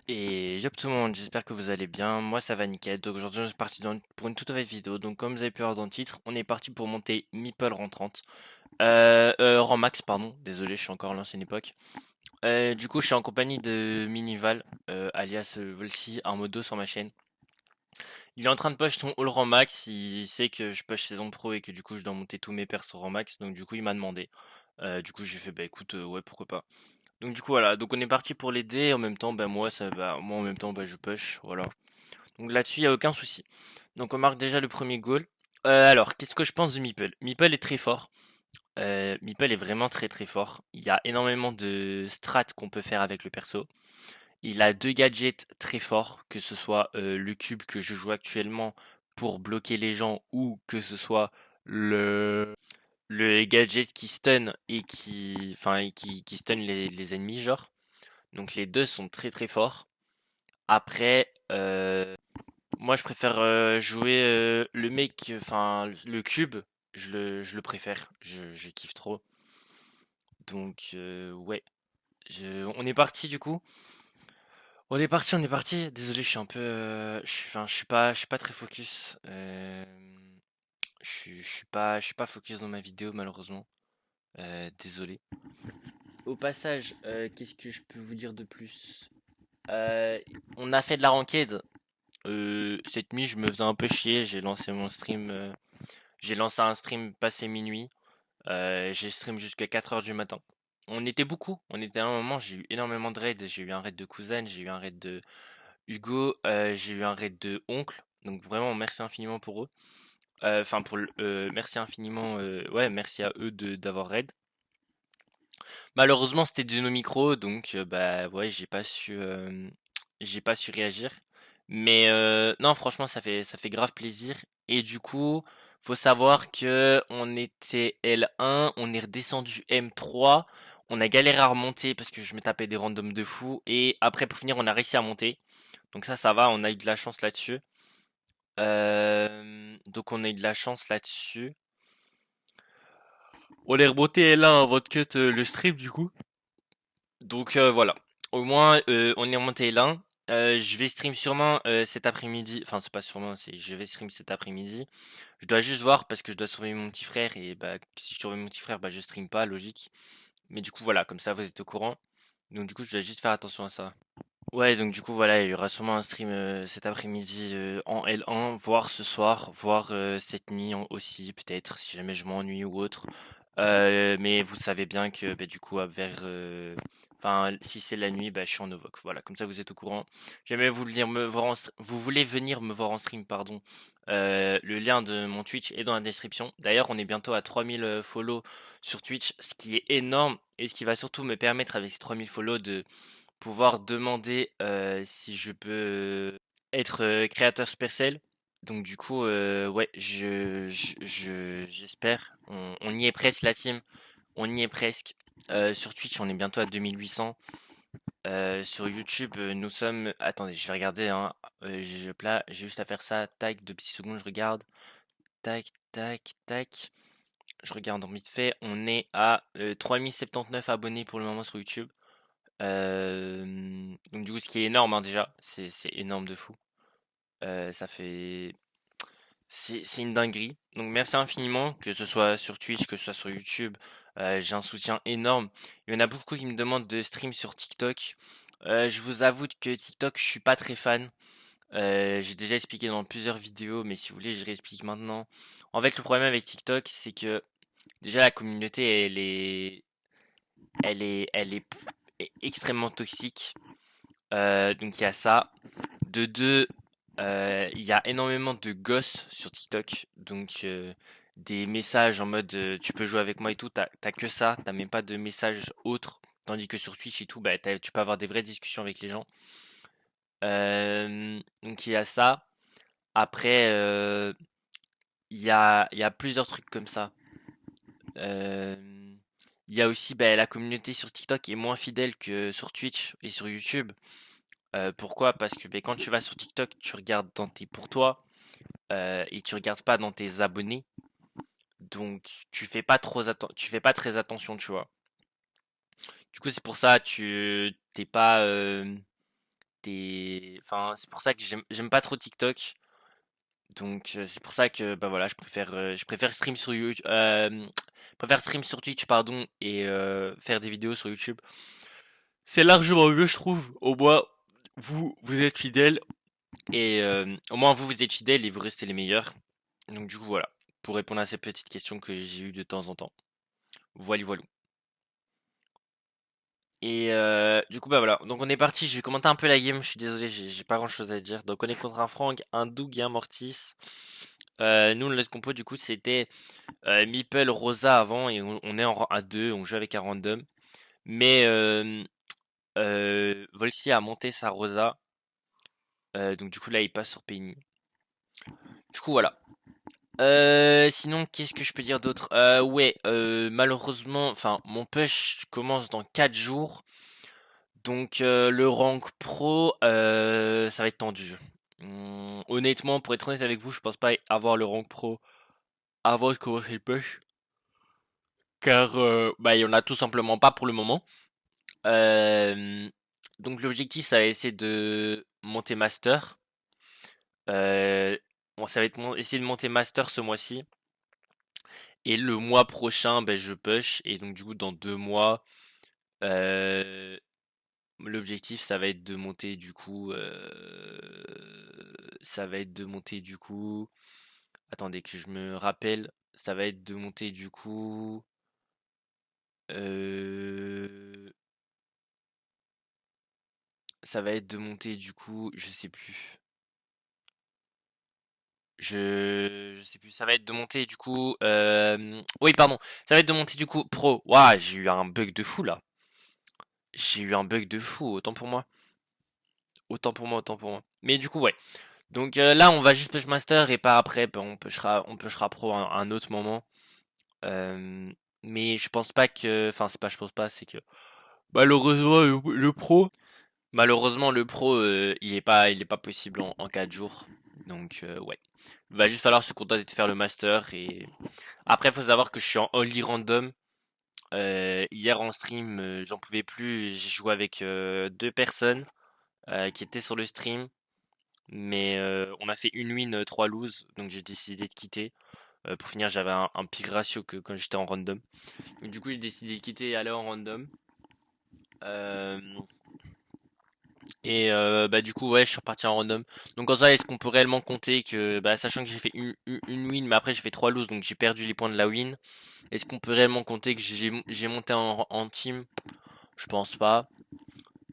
Et yop tout le monde, j'espère que vous allez bien. Moi ça va nickel. Donc aujourd'hui on est parti pour une toute nouvelle vidéo. Donc comme vous avez pu voir dans le titre, on est parti pour monter Meeple rang 30. Rang max, pardon. Désolé, je suis encore à l'ancienne époque. Du coup je suis en compagnie de Minival, alias Volsi, un modo sur ma chaîne. Il est en train de push son all rang max. Il sait que je push saison pro et que du coup je dois monter tous mes persos rang max. Donc du coup il m'a demandé. Du coup j'ai fait bah écoute, ouais pourquoi pas. Donc du coup voilà, donc on est parti pour l'aider, en même temps bah moi en même temps bah je push, voilà. Donc là-dessus il y a aucun souci. Donc on marque déjà le premier goal. Alors, qu'est-ce que je pense de Meeple? Meeple est très fort. Meeple est vraiment très très fort. Il y a énormément de strats qu'on peut faire avec le perso. Il a deux gadgets très forts, que ce soit le cube que je joue actuellement pour bloquer les gens ou que ce soit le le gadget qui stun et qui stun les ennemis genre. Donc les deux sont très très forts. Après, moi je préfère jouer le mec, enfin le cube, je le préfère, je kiffe trop. Donc ouais, on est parti du coup. On est parti, on est parti. Désolé, je suis un peu, enfin, je suis pas très focus. Je suis pas focus dans ma vidéo malheureusement. Désolé. Au passage, qu'est-ce que je peux vous dire de plus? Euh, on a fait de la ranked. Cette nuit, je me faisais un peu chier. J'ai lancé mon stream. J'ai lancé un stream passé minuit. J'ai stream jusqu'à 4 heures du matin. On était beaucoup. On était à un moment. J'ai eu énormément de raids. J'ai eu un raid de cousin. J'ai eu un raid de Hugo. J'ai eu un raid de oncle. Donc vraiment, merci infiniment pour eux. Enfin, merci infiniment. Ouais, merci à eux d'avoir raid. Malheureusement, c'était de nos micros. Donc, bah ouais, j'ai pas su réagir. Mais non, franchement, ça fait grave plaisir. Et du coup, faut savoir que on était L1, on est redescendu M3, on a galéré à remonter parce que je me tapais des randoms de fou. Et après, pour finir, on a réussi à monter. Donc ça va, on a eu de la chance là-dessus. Donc on a eu de la chance là-dessus. On est remonté L1 avant de cut le stream du coup. Donc voilà. Au moins, on est remonté L1. Je vais stream sûrement cet après-midi. Enfin, c'est pas sûrement, c'est je vais stream cet après-midi. Je dois juste voir parce que je dois surveiller mon petit frère et bah si je surveille mon petit frère, bah je stream pas, logique. Mais du coup voilà, comme ça vous êtes au courant. Donc du coup, je dois juste faire attention à ça. Ouais, donc du coup voilà, il y aura sûrement un stream cet après-midi en L1, voire ce soir, voire cette nuit aussi, peut-être si jamais je m'ennuie ou autre. Mais vous savez bien que bah, du coup vers enfin si c'est la nuit, bah, je suis en Novoc. Voilà, comme ça vous êtes au courant. Jamais vous voulez venir me voir en stream, pardon. Le lien de mon Twitch est dans la description. D'ailleurs, on est bientôt à 3000 follow sur Twitch, ce qui est énorme et ce qui va surtout me permettre avec ces 3000 follow de pouvoir demander si je peux être créateur Supercell. Donc du coup, ouais, j'espère. On y est presque la team. On y est presque. Sur Twitch, on est bientôt à 2800. Sur YouTube, nous sommes. Attendez, je vais regarder. Hein. J'ai juste à faire ça. Tac, 2 petites secondes, je regarde. Tac, tac, tac. Je regarde en vite fait. On est à 3079 abonnés pour le moment sur YouTube. Donc du coup, ce qui est énorme hein, déjà, c'est énorme de fou. Ça fait, c'est une dinguerie. Donc merci infiniment, que ce soit sur Twitch, que ce soit sur YouTube. J'ai un soutien énorme. Il y en a beaucoup qui me demandent de stream sur TikTok. Je vous avoue que TikTok, je suis pas très fan. J'ai déjà expliqué dans plusieurs vidéos, mais si vous voulez, je réexplique maintenant. En fait, le problème avec TikTok, c'est que déjà la communauté, elle est extrêmement toxique. Donc il y a ça. De deux, il y a énormément de gosses sur TikTok. Donc des messages en mode tu peux jouer avec moi et tout. T'as que ça. T'as même pas de messages autres. Tandis que sur Twitch et tout, bah, tu peux avoir des vraies discussions avec les gens. Donc il y a ça. Après, il y a plusieurs trucs comme ça. Euh, il y a aussi bah, la communauté sur TikTok est moins fidèle que sur Twitch et sur YouTube. Pourquoi? Parce que ben, quand tu vas sur TikTok, tu regardes dans tes pour toi et tu regardes pas dans tes abonnés. Donc tu fais pas très attention, tu vois. Du coup, c'est pour ça tu t'es pas Enfin, c'est pour ça que j'aime pas trop TikTok. Donc c'est pour ça que bah voilà, je préfère stream sur YouTube, préfère stream sur Twitch pardon et faire des vidéos sur YouTube. C'est largement mieux, je trouve. Au moins vous êtes fidèles et au moins vous êtes fidèles et vous restez les meilleurs. Donc du coup voilà, pour répondre à ces petites questions que j'ai eues de temps en temps. Voilà voilà. Et du coup bah voilà, donc on est parti, je vais commenter un peu la game, je suis désolé, j'ai pas grand chose à dire. Donc on est contre un Frank, un Doug et un Mortis. Nous notre compo du coup c'était Meeple, Rosa avant et on est à 2, on joue avec un random. Mais Volsi a monté sa Rosa, donc du coup là il passe sur Penny. Du coup voilà. Sinon, qu'est-ce que je peux dire d'autre? Ouais, malheureusement, enfin, mon push commence dans 4 jours. Donc, le rank pro, ça va être tendu. Honnêtement, pour être honnête avec vous, je pense pas avoir le rank pro avant de commencer le push. Car, bah, il y en a tout simplement pas pour le moment. Euh, donc, l'objectif, ça va essayer de monter master. Bon, ça va être essayer de monter master ce mois-ci. Et le mois prochain, ben, je push. Et donc, du coup, dans 2 mois, euh, l'objectif, ça va être de monter du coup. Ça va être de monter du coup. Attendez que je me rappelle. Ça va être de monter du coup. euh, Ça va être de monter du coup. Je sais plus. Je sais plus. Ça va être de monter du coup. Oui, pardon. Ça va être de monter du coup pro. Waouh, j'ai eu un bug de fou là. J'ai eu un bug de fou. Autant pour moi. Autant pour moi, autant pour moi. Mais du coup, ouais. Donc là, on va juste push master et pas après. Ben, on pushera pro un autre moment. Euh, mais je pense pas que. Enfin, c'est pas, je pense pas, c'est que. Malheureusement, Malheureusement, le pro, il est pas possible en 4 jours. Donc, ouais. Il va juste falloir se contenter de faire le master. Et après, faut savoir que je suis en only random. Hier en stream, j'en pouvais plus. J'ai joué avec 2 personnes qui étaient sur le stream. Mais on a fait une win, 3 lose, donc j'ai décidé de quitter. Pour finir, j'avais un pire ratio que quand j'étais en random. Donc, du coup, j'ai décidé de quitter et aller en random. Euh, et bah du coup, ouais, je suis reparti en random. Donc en ça, est-ce qu'on peut réellement compter que, bah, sachant que j'ai fait une win, mais après j'ai fait 3 lose, donc j'ai perdu les points de la win. Est-ce qu'on peut réellement compter que j'ai monté en team? Je pense pas.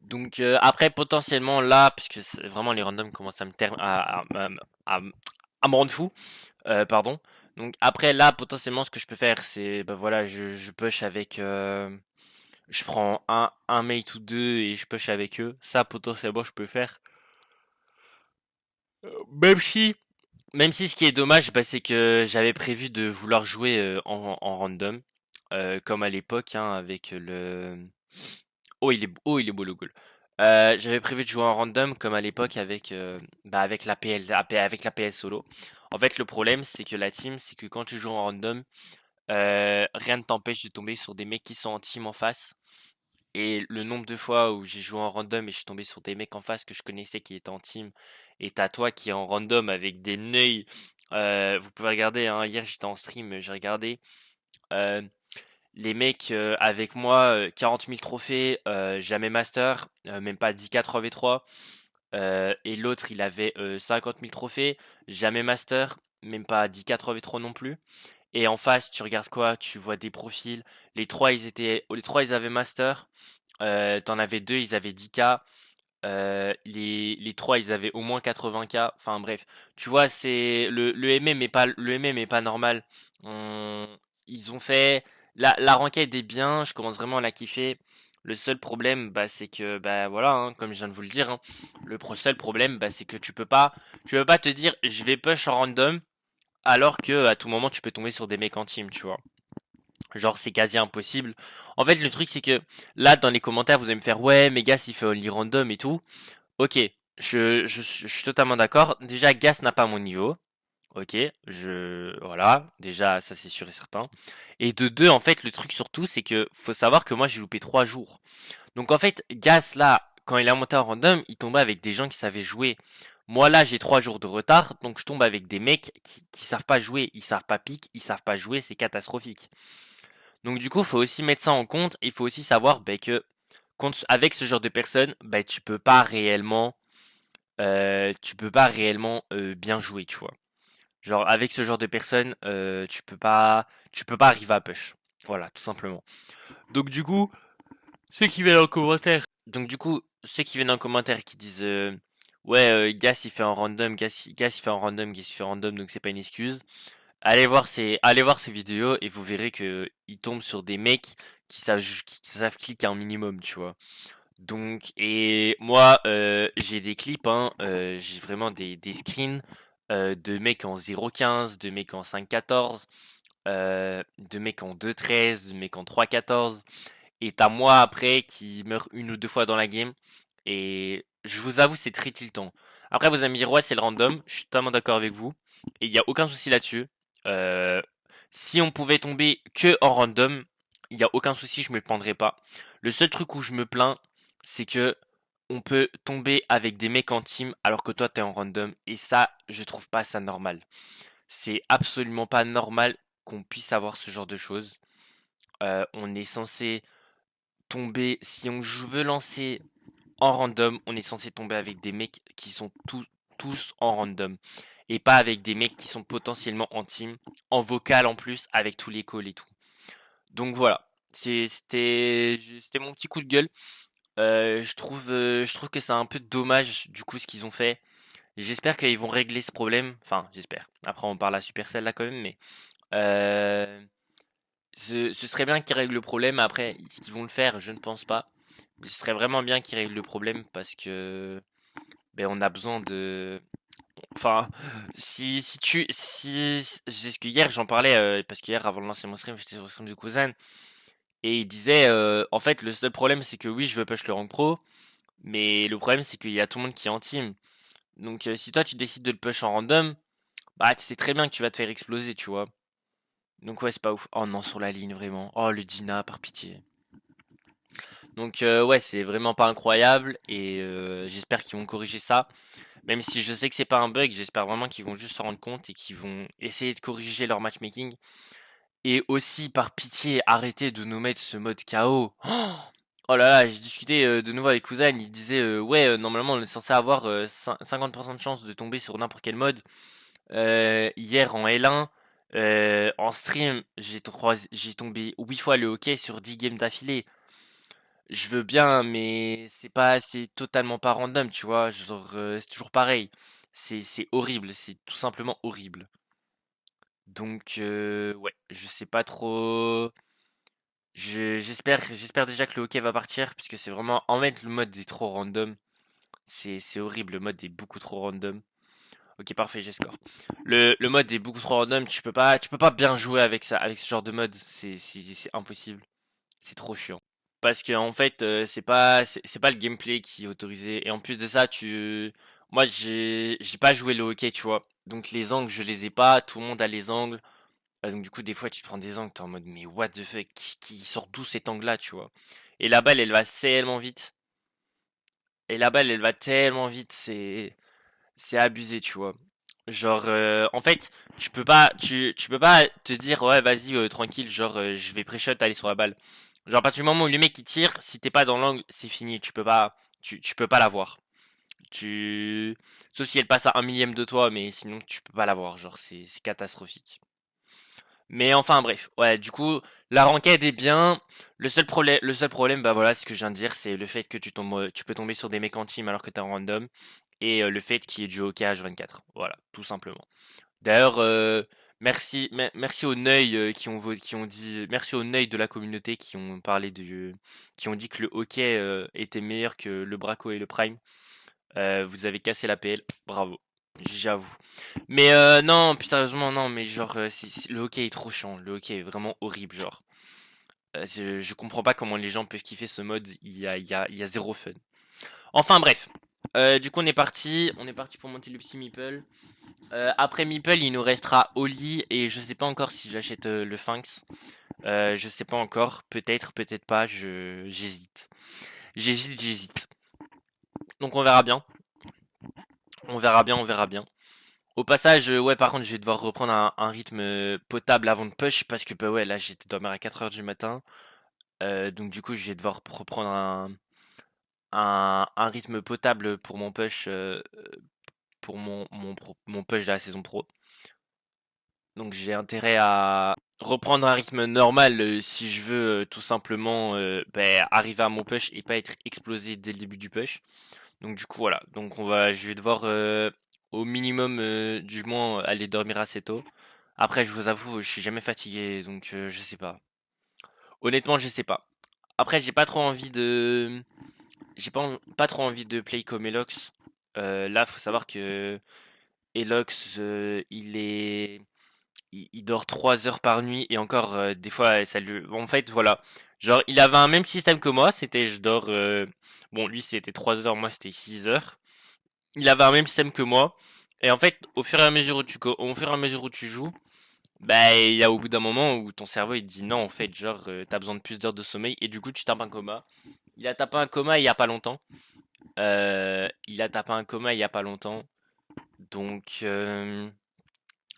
Donc après potentiellement là, puisque vraiment les randoms commencent à me à, à me rendre fou. Pardon. Donc après là potentiellement ce que je peux faire c'est bah voilà je push avec je prends un mate ou deux et je push avec eux. Ça potentiellement je peux faire. Même si même si ce qui est dommage bah, c'est que j'avais prévu de vouloir jouer en random comme à l'époque hein, avec le oh il est beau le goal. J'avais prévu de jouer en random comme à l'époque avec bah avec la avec la PL solo. En fait, le problème c'est que la team, c'est que quand tu joues en random, rien ne t'empêche de tomber sur des mecs qui sont en team en face. Et le nombre de fois où j'ai joué en random et je suis tombé sur des mecs en face que je connaissais qui étaient en team, et t'as toi qui est en random avec des neuils. Vous pouvez regarder, hein, hier j'étais en stream, j'ai regardé. euh, les mecs avec moi, 40 000 trophées, jamais master, même pas 10K 3v3. Et l'autre, il avait 50 000 trophées, jamais master, même pas 10K 3v3 non plus. Et en face, tu regardes quoi? Tu vois des profils. Les trois, ils avaient master. T'en avais deux, ils avaient 10K. Les trois, ils avaient au moins 80K. Enfin bref, tu vois, c'est le MM est pas normal. On- Ils ont fait la ranked est bien. Je commence vraiment à la kiffer. Le seul problème, bah, c'est que, bah, voilà, hein, comme je viens de vous le dire, hein, seul problème, bah, c'est que tu peux pas te dire, je vais push en random, alors que à tout moment, tu peux tomber sur des mecs en team, tu vois. Genre, c'est quasi impossible. En fait, le truc, c'est que là, dans les commentaires, vous allez me faire, ouais, mais Gas, il fait only random et tout. Ok, je suis totalement d'accord. Déjà, Gas n'a pas mon niveau. Ok, voilà, déjà, ça c'est sûr et certain. Et de deux, en fait, le truc surtout, c'est que faut savoir que moi, j'ai loupé 3 jours. Donc, en fait, Gas, là, quand il a monté en random, il tombait avec des gens qui savaient jouer. Moi là, j'ai 3 jours de retard, donc je tombe avec des mecs qui savent pas jouer, ils savent pas pique, ils savent pas jouer, c'est catastrophique. Donc du coup, faut aussi mettre ça en compte. Il faut aussi savoir que avec ce genre de personnes, tu peux pas réellement bien jouer, tu vois. Genre avec ce genre de personnes, tu peux pas arriver à push. Voilà, tout simplement. Donc du coup, ceux qui viennent en commentaire. Donc du coup, ceux qui viennent en commentaire qui disent ouais, Gas il fait un random, Gas il fait un random, Gas il fait un random, donc c'est pas une excuse. Allez voir ces vidéos et vous verrez que ils tombent sur des mecs qui savent cliquer un minimum, tu vois. Donc, et moi, j'ai des clips, hein, j'ai vraiment des screens de mecs en 0,15, de mecs en 5,14, de mecs en 2,13, de mecs en 3,14. Et t'as moi après qui meurt une ou deux fois dans la game. Et je vous avoue, c'est très tiltant. Après, vous allez me dire, ouais, c'est le random. Je suis totalement d'accord avec vous. Et il n'y a aucun souci là-dessus. Euh, Si on pouvait tomber que en random, il n'y a aucun souci, je me plaindrais pas. Le seul truc où je me plains, c'est que on peut tomber avec des mecs en team alors que toi t'es en random. Et ça, je trouve pas ça normal. C'est absolument pas normal qu'on puisse avoir ce genre de choses. On est censé tomber, si on veut lancer en random, on est censé tomber avec des mecs qui sont tous en random. Et pas avec des mecs qui sont potentiellement en team, en vocal en plus, avec tous les calls et tout. Donc voilà, c'était mon petit coup de gueule. Je trouve que c'est un peu dommage du coup ce qu'ils ont fait. J'espère qu'ils vont régler ce problème. Enfin, j'espère. Après, on parle à Supercell là quand même, mais euh, ce serait bien qu'ils règlent le problème. Après, est-ce qu'ils vont le faire? Je ne pense pas. Ce serait vraiment bien qu'ils règlent le problème parce que on a besoin de. Enfin, c'est ce que hier j'en parlais parce qu'hier avant de lancer mon stream, j'étais sur le stream de Cousin et il disait en fait le seul problème c'est que oui je veux push le rank pro, mais le problème c'est qu'il y a tout le monde qui est en team. Donc si toi tu décides de le push en random, bah tu sais très bien que tu vas te faire exploser, tu vois. Donc ouais c'est pas ouf. Oh non sur la ligne vraiment. Oh le Dina par pitié. Donc ouais, c'est vraiment pas incroyable et j'espère qu'ils vont corriger ça. Même si je sais que c'est pas un bug, j'espère vraiment qu'ils vont juste s'en rendre compte et qu'ils vont essayer de corriger leur matchmaking. Et aussi, par pitié, arrêtez de nous mettre ce mode KO. Oh là là, j'ai discuté de nouveau avec Cousin, il disait ouais, normalement on est censé avoir 50% de chance de tomber sur n'importe quel mode. Hier en L1, en stream, j'ai tombé 8 fois le hockey sur 10 games d'affilée. Je veux bien, mais c'est totalement pas random, tu vois. Genre, c'est toujours pareil. C'est horrible, c'est tout simplement horrible. Donc, ouais, je sais pas trop. J'espère déjà que le hockey va partir, puisque c'est vraiment, en fait, le mode est trop random. C'est horrible, le mode est beaucoup trop random. Ok, parfait, j'ai score. Le mode est beaucoup trop random, tu peux pas bien jouer avec ça, avec ce genre de mode. C'est impossible. C'est trop chiant. Parce que en fait, c'est pas le gameplay qui est autorisé. Et en plus de ça, moi j'ai pas joué le hockey, tu vois. Donc les angles, je les ai pas. Tout le monde a les angles. Donc du coup, des fois, tu te prends des angles, t'es en mode mais what the fuck, qui sort d'où cet angle-là, tu vois. Et la balle, elle va tellement vite. Et la balle, elle va tellement vite, c'est abusé, tu vois. Genre, en fait, tu peux pas te dire ouais, vas-y, tranquille, genre je vais pré-shot aller sur la balle. Genre, à partir du moment où le mec il tire, si t'es pas dans l'angle, c'est fini. Tu peux pas l'avoir. Tu, Sauf si elle passe à un millième de toi, mais sinon tu peux pas l'avoir. Genre, c'est catastrophique. Mais enfin, bref. Ouais, du coup, la ranked est bien. Le seul problème, bah voilà, ce que je viens de dire, c'est le fait que tu peux tomber sur des mecs en team alors que t'es en random. Et le fait qu'il y ait du hockey H24. Voilà, tout simplement. D'ailleurs, merci aux Neuil qui ont dit, merci aux Neuil de la communauté qui ont parlé qui ont dit que le hockey était meilleur que le Braco et le Prime. Vous avez cassé la PL, bravo, j'avoue. Mais non, plus sérieusement, non, mais genre, le hockey est trop chiant, le hockey est vraiment horrible, genre. Je comprends pas comment les gens peuvent kiffer ce mode, il y a zéro fun. Enfin bref, du coup on est parti pour monter le petit Meeple. Après Meeple, il nous restera Oli et je sais pas encore si j'achète le Sphinx. Je sais pas encore, peut-être, peut-être pas, j'hésite. J'hésite. Donc on verra bien. On verra bien, on verra bien. Au passage, ouais, par contre, je vais devoir reprendre un rythme potable avant de push parce que, bah ouais, là, j'étais dormir à 4 heures du matin. Donc, du coup, je vais devoir reprendre un rythme potable pour mon push, pour mon push de la saison pro. Donc, j'ai intérêt à reprendre un rythme normal si je veux tout simplement bah, arriver à mon push et pas être explosé dès le début du push. Donc du coup voilà, donc je vais devoir au minimum du moins aller dormir assez tôt. Après je vous avoue, je suis jamais fatigué, donc je sais pas. Honnêtement, je sais pas. Après j'ai pas trop envie de play comme Elox. Là, faut savoir que Elox il dort 3 heures par nuit et encore des fois ça lui en fait voilà. Genre il avait un même système que moi, c'était je dors bon lui c'était 3 heures, moi c'était 6 heures. Il avait un même système que moi. Et en fait, au fur et à mesure où tu joues, bah, il y a au bout d'un moment où ton cerveau il te dit non, en fait, genre, t'as besoin de plus d'heures de sommeil et du coup, tu tapes un coma. Il a tapé un coma il y a pas longtemps. Il a tapé un coma il y a pas longtemps. Donc,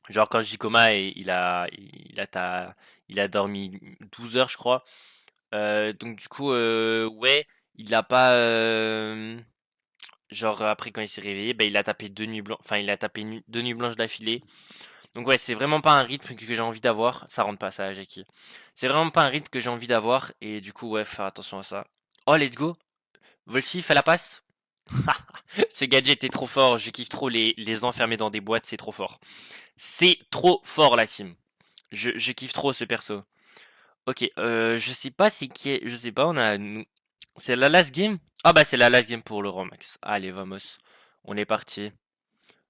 genre, quand je dis coma, il a dormi 12 heures, je crois. Donc, du coup, ouais, il a pas. Genre après quand il s'est réveillé, bah, il a tapé 2 nuits blanches, enfin il a tapé 2 nuits blanches d'affilée. Donc ouais, c'est vraiment pas un rythme que j'ai envie d'avoir. Ça rentre pas ça, Jackie. C'est vraiment pas un rythme que j'ai envie d'avoir et du coup ouais, faire attention à ça. Oh let's go, Volsi fait la passe. Ce gadget est trop fort. Je kiffe trop les enfermer dans des boîtes, c'est trop fort. C'est trop fort la team. Je kiffe trop ce perso. Ok, je sais pas c'est qui est, je sais pas. C'est la last game. Ah bah c'est la last game pour le Romax. Allez vamos, on est parti.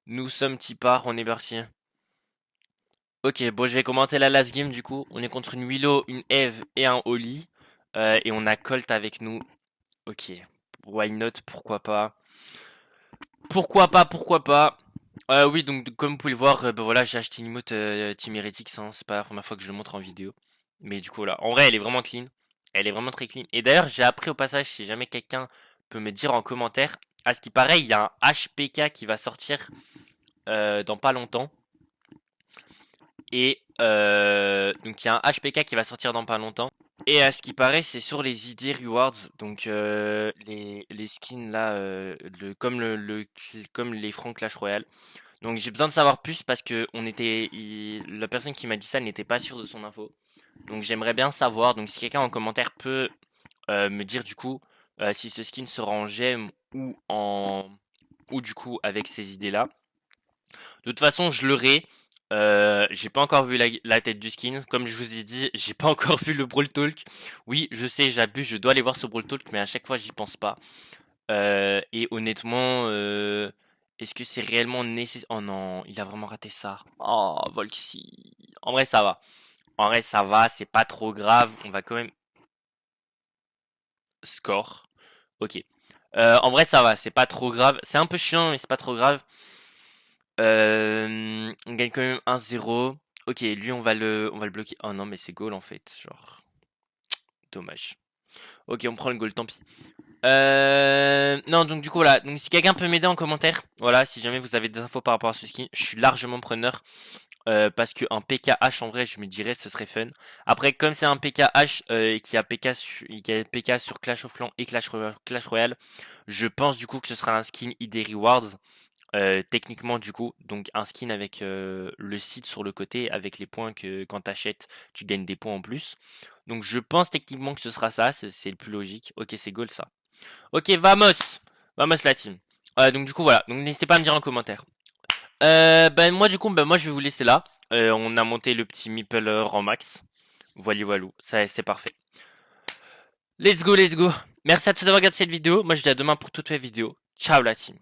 Nous sommes Tipar, on est parti. Ok, bon, je vais commenter la last game du coup. On est contre une Willow, une Eve et un Oli. Et on a Colt avec nous. Ok, why not, pourquoi pas. Pourquoi pas, pourquoi pas. Oui, donc comme vous pouvez le voir, bah, voilà, j'ai acheté une emote Team Heretics. Hein, c'est pas la première fois que je le montre en vidéo. Mais du coup, là, en vrai, elle est vraiment clean. Elle est vraiment très clean. Et d'ailleurs, j'ai appris au passage, si jamais quelqu'un peut me dire en commentaire, à ce qui paraît, il y a un HPK qui va sortir dans pas longtemps. Et donc il y a un HPK qui va sortir dans pas longtemps. Et à ce qui paraît, c'est sur les ID Rewards. Donc les skins là, comme les francs Clash Royale. Donc j'ai besoin de savoir plus parce que la personne qui m'a dit ça n'était pas sûre de son info. Donc j'aimerais bien savoir. Donc si quelqu'un en commentaire peut me dire du coup si ce skin sera en gemme ou du coup avec ces idées là. De toute façon, je l'aurai. J'ai pas encore vu la tête du skin. Comme je vous ai dit, j'ai pas encore vu le Brawl Talk. Oui, je sais, j'abuse, je dois aller voir ce Brawl Talk, mais à chaque fois, j'y pense pas. Et honnêtement, est-ce que c'est réellement nécessaire? Oh non, il a vraiment raté ça. Oh, Volksy. En vrai, ça va. En vrai, ça va, c'est pas trop grave. On va quand même. Score. Ok. En vrai, ça va, c'est pas trop grave. C'est un peu chiant, mais c'est pas trop grave. On gagne quand même 1-0. Ok, lui on va le bloquer. Oh non mais c'est goal en fait, genre dommage. Ok, on prend le goal, tant pis. Non donc du coup voilà, donc si quelqu'un peut m'aider en commentaire, voilà, si jamais vous avez des infos par rapport à ce skin, je suis largement preneur. Parce que un PKH en vrai je me dirais ce serait fun. Après comme c'est un PKH qui a PK sur Clash of Clans et Clash Royale, je pense du coup que ce sera un skin ID Rewards. Techniquement du coup, donc un skin avec le site sur le côté, avec les points que quand t'achètes, tu gagnes des points en plus. Donc je pense techniquement que ce sera ça, c'est le plus logique. Ok, c'est goal ça. Ok, vamos! Vamos la team. Donc du coup voilà, donc n'hésitez pas à me dire en commentaire. Ben moi du coup, ben moi je vais vous laisser là. On a monté le petit Meeple en max. Voilà, voilou, ça c'est parfait. Let's go, let's go. Merci à tous d'avoir regardé cette vidéo. Moi je vous dis à demain pour toutes les vidéos. Ciao la team.